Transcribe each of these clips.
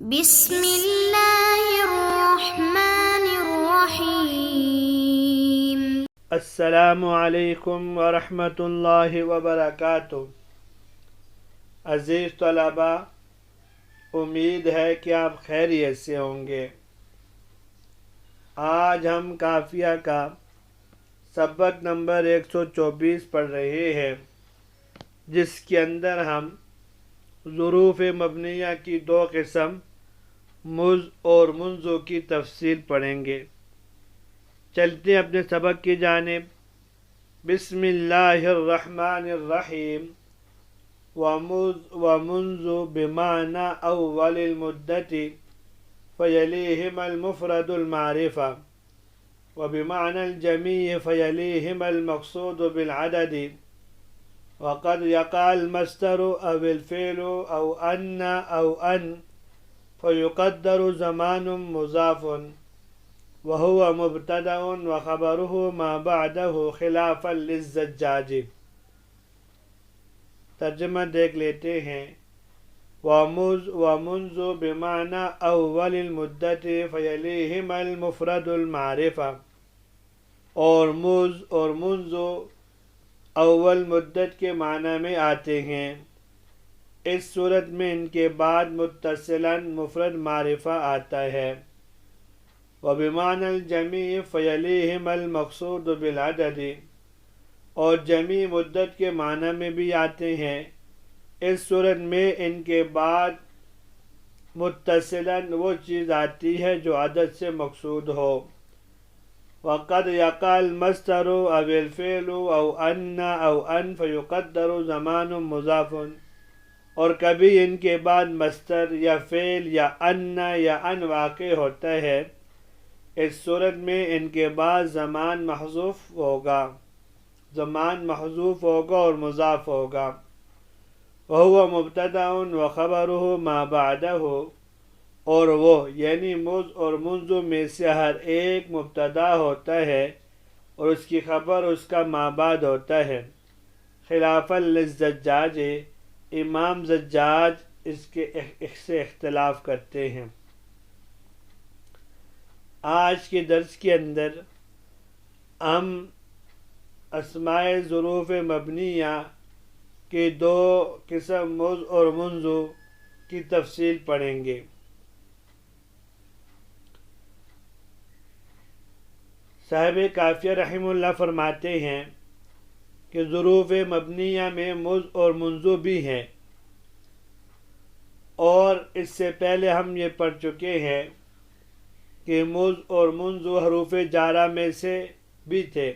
بسم اللہ الرحمن الرحیم۔ السلام علیکم ورحمۃ اللہ وبرکاتہ۔ عزیز طلباء، امید ہے کہ آپ خیریت سے ہوں گے۔ آج ہم قافیہ کا سبق نمبر 124 پڑھ رہے ہیں، جس کے اندر ہم ظروف مبنیہ کی دو قسم مذ اور منذ کی تفصیل پڑھیں گے۔ چلتے ہیں اپنے سبق کی جانب۔ بسم اللہ الرحمن الرحیم۔ ومنذ بمعنى اول المدت فيليهما المفرد المعرفة، وبمعنى الجميع فيليهما المقصود بالعدد، وقد يقع المصدر او الفعل او ان فيقدر زمان مضاف وهو مبتدأ وخبره ما بعده خلافا للزجاج۔ ترجمہ دیکھ لیتے ہیں۔ ومنذ بمعنى اول المدت فيليهما المفرد المعرفة، اور مذ اور منذ اول مدت کے معنی میں آتے ہیں۔ اس صورت میں ان کے بعد متصلاً مفرد معرفہ آتا ہے۔ وبمعنى الجميع فيليهما المقصود بالعدد، اور جمیع مدت کے معنی میں بھی آتے ہیں۔ اس صورت میں ان کے بعد متصلاً وہ چیز آتی ہے جو عدد سے مقصود ہو۔ وقد يقع المصدر او الفعل او ان فيقدر زمان مضاف، اور کبھی ان کے بعد مصدر یا فعل یا ان واقع ہوتا ہے۔ اس صورت میں ان کے بعد زمان محذوف ہوگا اور مضاف ہوگا۔ وهو مبتدأ وخبره ما بعده، اور وہ یعنی مذ اور منذ میں سے ہر ایک مبتدا ہوتا ہے اور اس کی خبر اس کا ما بعد ہوتا ہے۔ خلافا للزجاج، امام زجاج اس سے اختلاف کرتے ہیں۔ آج کے درس کے اندر ہم اسماء ظروف مبنیہ کی دو قسم مذ اور منذ کی تفصیل پڑھیں گے۔ صاحب قافیہ رحمہ اللہ فرماتے ہیں کہ ظروف مبنیہ میں مذ اور منذ بھی ہیں، اور اس سے پہلے ہم یہ پڑھ چکے ہیں کہ مذ اور منذ حروف جارہ میں سے بھی تھے،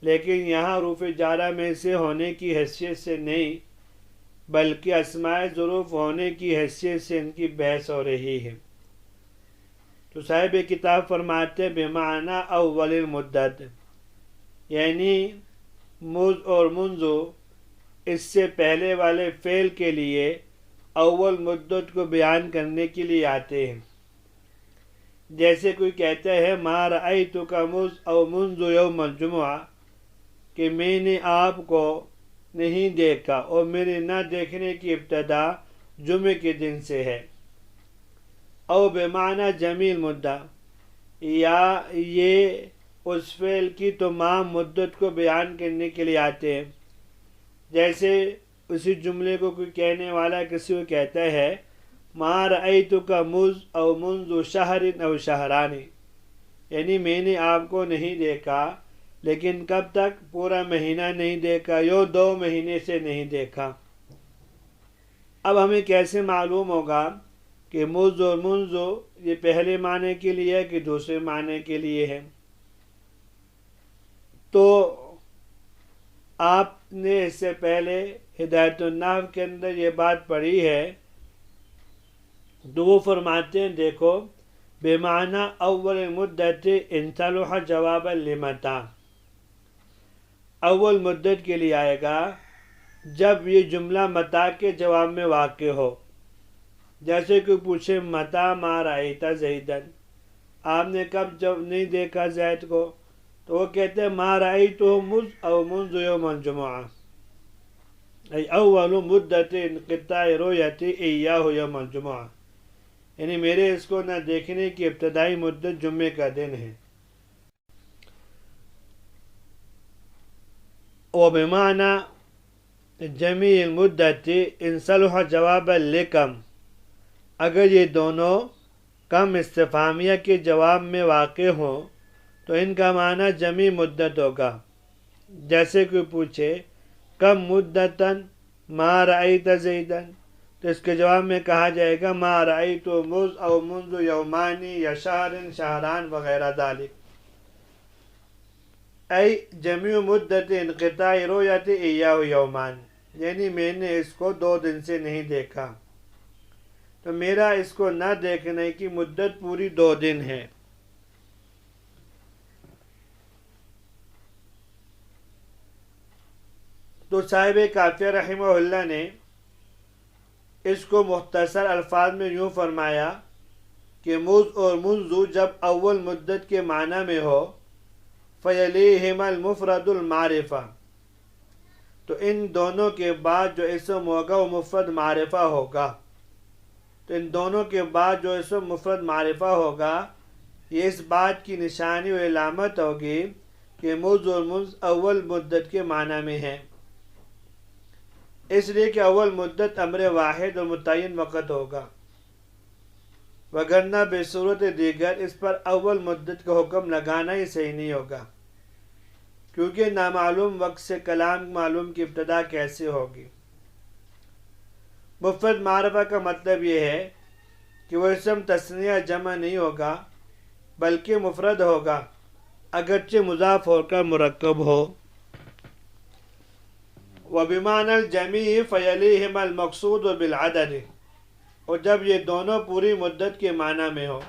لیکن یہاں حروف جارہ میں سے ہونے کی حیثیت سے نہیں بلکہ اسماء ظروف ہونے کی حیثیت سے ان کی بحث ہو رہی ہے۔ تو صاحب کتاب فرماتے بمعنی اول المدت، یعنی مذ اور منذ اس سے پہلے والے فعل کے لیے اول مدت کو بیان کرنے کے لیے آتے ہیں۔ جیسے کوئی کہتا ہے ما رأیتک مذ او منذ یوم الجمعہ، کہ میں نے آپ کو نہیں دیکھا اور میرے نہ دیکھنے کی ابتدا جمعے کے دن سے ہے۔ او بمعنی جمیع المدہ، یا یہ اس فعل کی تمام مدت کو بیان کرنے کے لیے آتے ہیں۔ جیسے اسی جملے کو کوئی کہنے والا کسی کو کہتا ہے ما رأیتک مذ او منذ شہر او شہران، یعنی میں نے آپ کو نہیں دیکھا لیکن کب تک؟ پورا مہینہ نہیں دیکھا، یا 2 مہینے سے نہیں دیکھا۔ اب ہمیں کیسے معلوم ہوگا کہ مذ اور منذ یہ پہلے معنی کے لیے ہے کہ دوسرے معنی کے لیے ہے؟ تو آپ نے اس سے پہلے ہدایت النحو کے اندر یہ بات پڑھی ہے، تو وہ فرماتے ہیں دیکھو بمعنی اول مدت ان صلح جوابا لمتى، اول مدت کے لیے آئے گا جب یہ جملہ متا کے جواب میں واقع ہو۔ جیسے کوئی پوچھے متا ما رأیت زیدن، آپ نے کب جب نہیں دیکھا زید کو؟ تو وہ کہتے ہیں ما رأیتہ مذ او منذ یوم الجمعہ، ای اول مدت انقطاع رؤیت ایاہ یوم الجمعہ، یعنی میرے اس کو نہ دیکھنے کی ابتدائی مدت جمعے کا دن ہے. وبمعنى جمیع المدت ان صلح جوابا لکم، اگر یہ دونوں کم استفہامیہ کے جواب میں واقع ہوں تو ان کا معنی جمیع مدت ہوگا. جیسے کوئی پوچھے کم مدتاً ما رأیت زیدن، تو اس کے جواب میں کہا جائے گا ما رأیت مذ او منذ یومان یا شہر شہران وغیرہ ذالک. ای جمیع مدت انقطاع رؤیت ایاہ یومان، یعنی میں نے اس کو 2 دن سے نہیں دیکھا، تو میرا اس کو نہ دیکھنے کی مدت پوری 2 دن ہے. تو صاحب کافیہ رحمہ اللہ نے اس کو مختصر الفاظ میں یوں فرمایا کہ مذ اور منذ جب اول مدت کے معنی میں ہو فیلیہما المفرد المعرفہ، تو ان دونوں کے بعد جو اسم ہوگا وہ مفرد معرفہ ہوگا. تو ان دونوں کے بعد جو اسم مفرد معرفہ ہوگا یہ اس بات کی نشانی و علامت ہوگی کہ مذ اور منذ اول مدت کے معنی میں ہے، اس لیے کہ اول مدت امر واحد اور متعین وقت ہوگا، وگرنہ بصورت دیگر اس پر اول مدت کا حکم لگانا ہی صحیح نہیں ہوگا، کیونکہ نامعلوم وقت سے کلام معلوم کی ابتدا کیسے ہوگی. مفرد معرفہ کا مطلب یہ ہے کہ وہ اسم تثنیہ جمع نہیں ہوگا بلکہ مفرد ہوگا اگرچہ مضاف ہو کر مرکب ہو. وبمعنى الجمیع فیلیہما المقصود بالعدد، اور جب یہ دونوں پوری مدت کے معنی میں ہو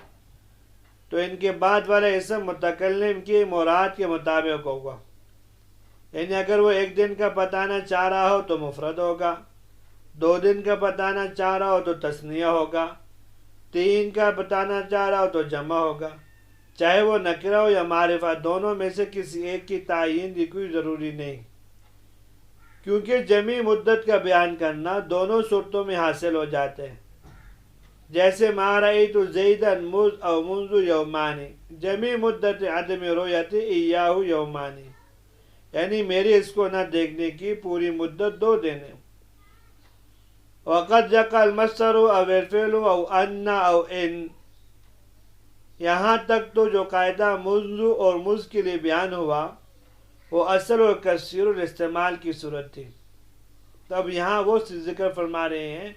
تو ان کے بعد والا اسم متکلم کی مراد کے مطابق ہوگا. یعنی اگر وہ 1 دن کا بتانا چاہ رہا ہو تو مفرد ہوگا، 2 دن کا بتانا چاہ رہا ہو تو تثنیہ ہوگا، 3 کا بتانا چاہ رہا ہو تو جمع ہوگا. چاہے وہ نکرہ ہو یا معرفہ، دونوں میں سے کسی ایک کی تعین کی کوئی ضروری نہیں، کیونکہ جمیع مدت کا بیان کرنا دونوں صورتوں میں حاصل ہو جاتے ہیں. جیسے ما رأیت زیدا مذ او منذ یومان، جمیع مدت عدم رؤیت ایاہ یومان، یعنی میری اس کو نہ دیکھنے کی پوری مدت 2 دن ہے. وقد یقع المصدر او الفعل او ان او ان، یہاں تک تو جو قاعدہ منذ اور مذ کے لیے بیان ہوا وہ اصل اور کثیر الاستعمال کی صورت تھی. تب یہاں وہ ذکر فرما رہے ہیں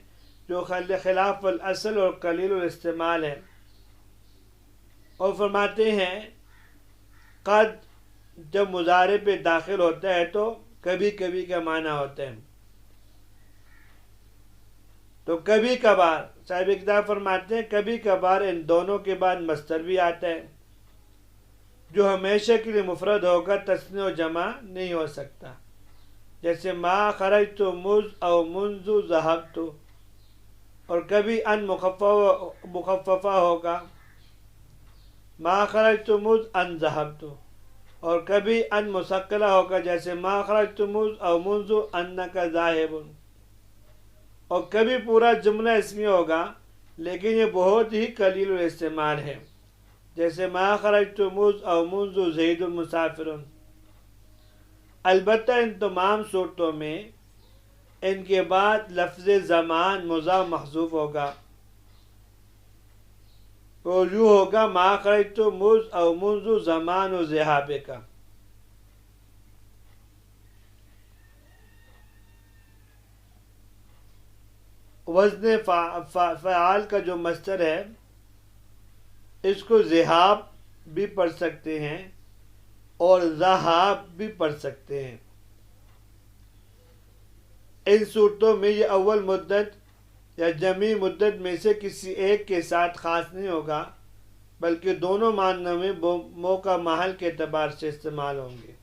جو خلاف الاصل اور قلیل الاستعمال ہے، اور فرماتے ہیں قد جب مضارع پہ داخل ہوتا ہے تو کبھی کبھی کا معنی ہوتا ہے. تو کبھی کبھار صاحب کتاب فرماتے ہیں کبھی کبھار ان دونوں کے بعد مصدر بھی آتا ہے جو ہمیشہ کے لیے مفرد ہوگا، تثنیہ و جمع نہیں ہو سکتا. جیسے ما خرجت مذ او منذ ذهبت، اور کبھی ان مخففہ ہوگا ما خرجت مذ ان ذهبت، اور کبھی ان مثقلہ ہوگا جیسے ما خرجت مذ او منذ انک ذاہب، اور کبھی پورا جملہ اسمی ہوگا لیکن یہ بہت ہی قلیل الاستعمال ہے، جیسے ما خرجت مذ او منذ زید مسافر. البتہ ان تمام صورتوں میں ان کے بعد لفظ زمان مضاف محذوف ہوگا، تو یوں ہوگا ما خرجت مذ او منذ زمان و ذہابک. وزن فعال کا جو مصدر ہے اس کو ذہاب بھی پڑھ سکتے ہیں اور ذہاب بھی پڑھ سکتے ہیں. ان صورتوں میں یہ اول مدت یا جمیع مدت میں سے کسی ایک کے ساتھ خاص نہیں ہوگا بلکہ دونوں معنوں میں موقع محل کے اعتبار سے استعمال ہوں گے.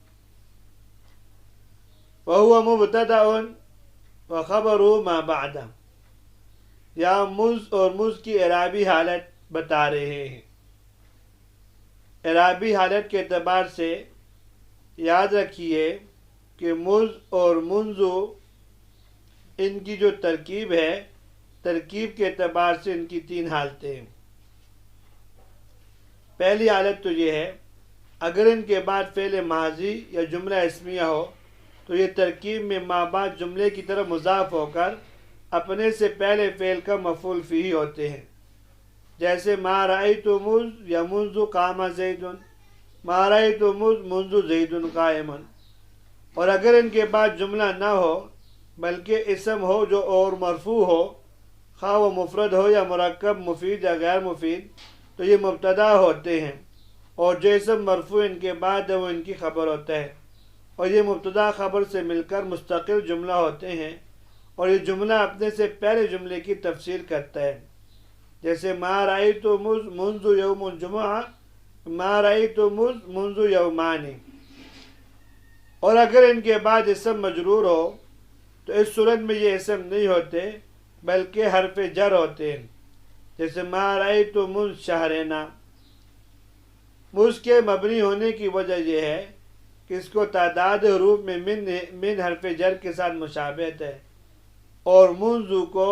وَهُوَ مُبْتَدَأٌ وَخَبَرُهُ مَا بَعْدَهُ، یا مذ اور مذ کی اعرابی حالت بتا رہے ہیں. اعرابی حالت کے اعتبار سے یاد رکھیے کہ مذ اور منذ ان کی جو ترکیب ہے ترکیب کے اعتبار سے ان کی 3 حالتیں ہیں۔ پہلی حالت تو یہ ہے اگر ان کے بعد فعل ماضی یا جملہ اسمیہ ہو تو یہ ترکیب میں ما بعد جملے کی طرف مضاف ہو کر اپنے سے پہلے فعل کا مفعول فیہ ہوتے ہیں، جیسے ما رأیت مذ یا منذ قام زید، ما رأیت مذ منذ زید قائم۔ اور اگر ان کے بعد جملہ نہ ہو بلکہ اسم ہو جو اور مرفوع ہو، خواہ وہ مفرد ہو یا مرکب، مفید یا غیر مفید، تو یہ مبتدا ہوتے ہیں، اور جو اسم مرفوع ان کے بعد ہے وہ ان کی خبر ہوتا ہے، اور یہ مبتدا خبر سے مل کر مستقل جملہ ہوتے ہیں، اور یہ جملہ اپنے سے پہلے جملے کی تفسیر کرتا ہے، جیسے ما رأیت مذ منذ یوم الجمعہ، ما رأیت مذ منذ یومان۔ اور اگر ان کے بعد اسم مجرور ہو تو اس صورت میں یہ اسم نہیں ہوتے بلکہ حرف جر ہوتے ہیں، جیسے ما رأیت مذ شہرنا۔ مذ کے مبنی ہونے کی وجہ یہ ہے کہ اس کو تعداد حروف میں من حرف جر کے ساتھ مشابہت ہے، اور منذ کو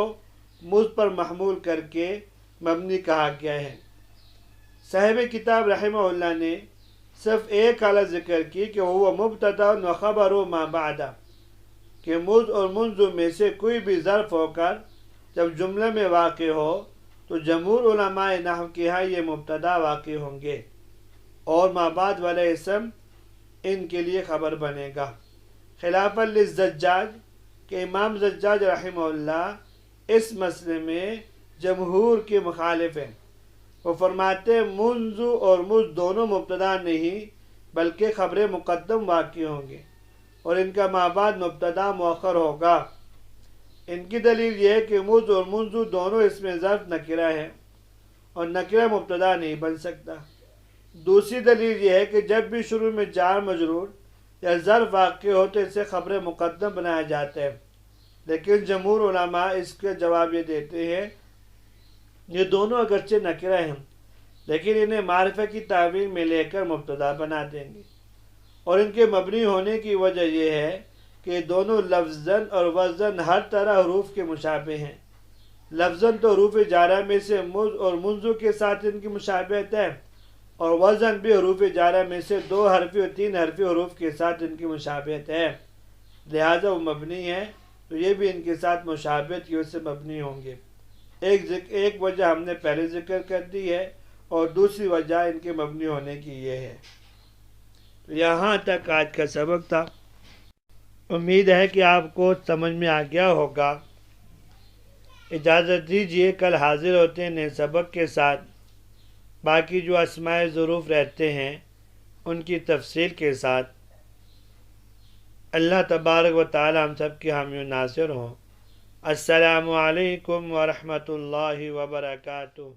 مذ پر محمول کر کے مبنی کہا گیا ہے۔ صاحب کتاب رحمہ اللہ نے صرف ایک حالت ذکر کی کہ وہ مبتدا و خبر ما بعد، کہ مذ اور منذ میں سے کوئی بھی ظرف ہو کر جب جملے میں واقع ہو تو جمہور علماء نحو کے ہاں یہ مبتدا واقع ہوں گے، اور ما بعد والا اسم ان کے لیے خبر بنے گا، خلافاً للزجاج کہ امام زجاج رحمہ اللہ اس مسئلے میں جمہور کے مخالف ہیں۔ وہ فرماتے ہیں منذ اور مذ دونوں مبتدا نہیں بلکہ خبر مقدم واقع ہوں گے، اور ان کا ما بعد مبتدا مؤخر ہوگا۔ ان کی دلیل یہ ہے کہ مذ اور منذ دونوں اس میں ظرف نکرہ ہے، اور نکرہ مبتدا نہیں بن سکتا۔ دوسری دلیل یہ ہے کہ جب بھی شروع میں جار مجرور یا ظرف واقع ہو تو اسے خبر مقدم بنایا جاتا ہے، لیکن جمہور علماء اس کے جواب یہ دیتے ہیں یہ دونوں اگرچہ نکرہ ہیں لیکن انہیں معرفہ کی تعبیر میں لے کر مبتدا بنا دیں گے، اور ان کے مبنی ہونے کی وجہ یہ ہے کہ دونوں لفظاً اور وزن ہر طرح حروف کے مشابہ ہیں۔ لفظاً تو حروف جارہ میں سے مذ اور منذ کے ساتھ ان کی مشابہت ہے، اور وزن بھی حروف جارہ میں سے 2 حرفی اور 3 حرفی حروف کے ساتھ ان کی مشابہت ہے، لہذا وہ مبنی ہے تو یہ بھی ان کے ساتھ مشابہت کی وجہ سے مبنی ہوں گے۔ ایک وجہ ہم نے پہلے ذکر کر دی ہے، اور دوسری وجہ ان کے مبنی ہونے کی یہ ہے۔ تو یہاں تک آج کا سبق تھا، امید ہے کہ آپ کو سمجھ میں آ گیا ہوگا۔ اجازت دیجیے، کل حاضر ہوتے ہیں نئے سبق کے ساتھ، باقی جو اسماء ظروف رہتے ہیں ان کی تفصیل کے ساتھ۔ اللہ تبارک و تعالی ہم سب کے حامی و ناصر ہوں۔ السلام علیکم ورحمۃ اللہ وبرکاتہ۔